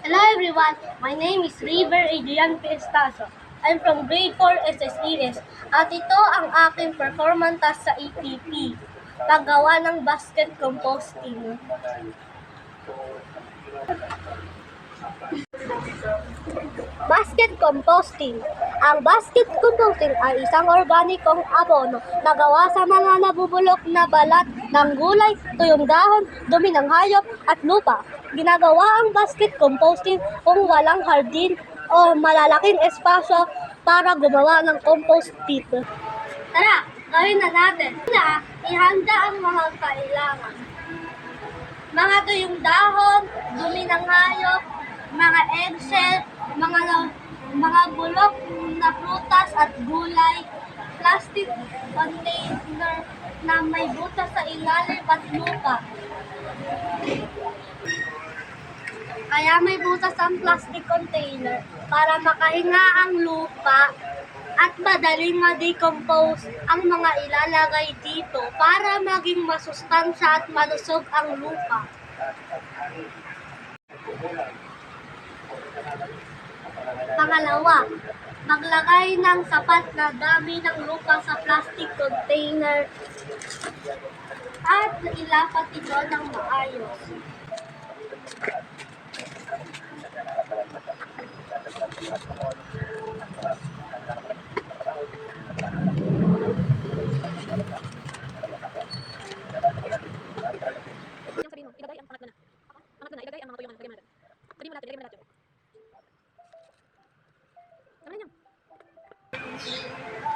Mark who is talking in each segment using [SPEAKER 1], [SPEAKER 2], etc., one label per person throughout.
[SPEAKER 1] Hello everyone, my name is River Adrian Piestaso. I'm from grade 4 SSES at ito ang aking performance task sa EPP, paggawa ng basket composting. Basket composting. Ang basket composting ay isang organikong abono na gawa sa mga nabubulok na balat ng gulay, tuyong dahon, dumi ng hayop at lupa. Ginagawa ang basket composting kung walang hardin o malalaking espasyo para gumawa ng compost pit. Tara, gawin na natin. Una, ihanda ang mga kailangan. Mga tuyong dahon, dumi ng hayop, mga eggshell, mga bulok na prutas at gulay, plastic container na may butas sa ilalim at lupa. Kaya may butas ang plastic container para makahinga ang lupa at madaling ma-decompose ang mga ilalagay dito para maging masustansya at malusog ang lupa. Pangalawa, maglagay ng sapat na dami ng lupa sa plastic container at ilapat ito ng maayos.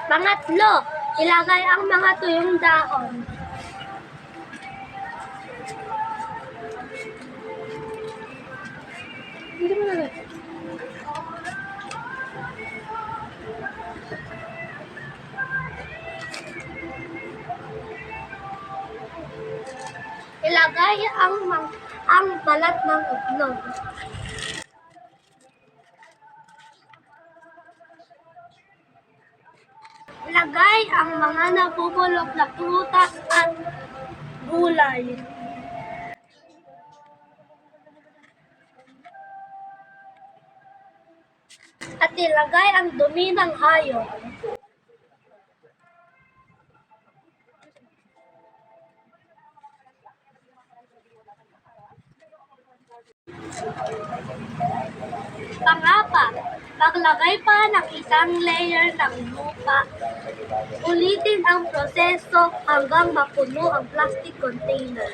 [SPEAKER 1] Pangatlo, ilagay ang mga tuyong dahon. Ilagay ang balat ng itlog. Ilagay ang mga nabubulok na prutas at gulay. At ilagay ang dumi ng hayop. Pangapat, maglagay pa ng isang layer ng lupa. Ulitin ang proseso hanggang mapuno ang plastic container.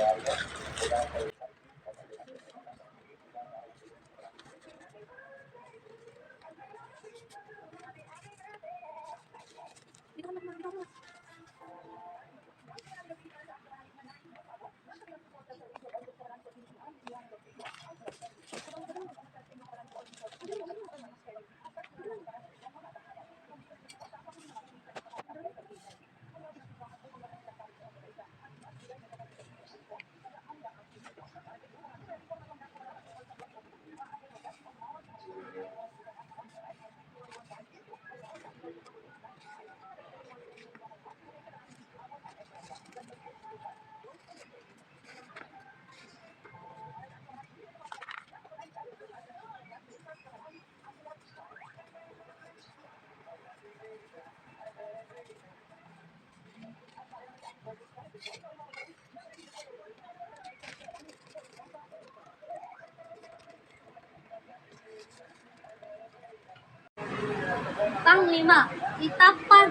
[SPEAKER 1] Panglima, itakpan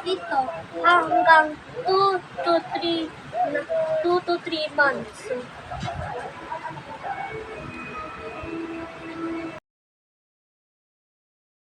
[SPEAKER 1] ito hanggang 2 to 3 months.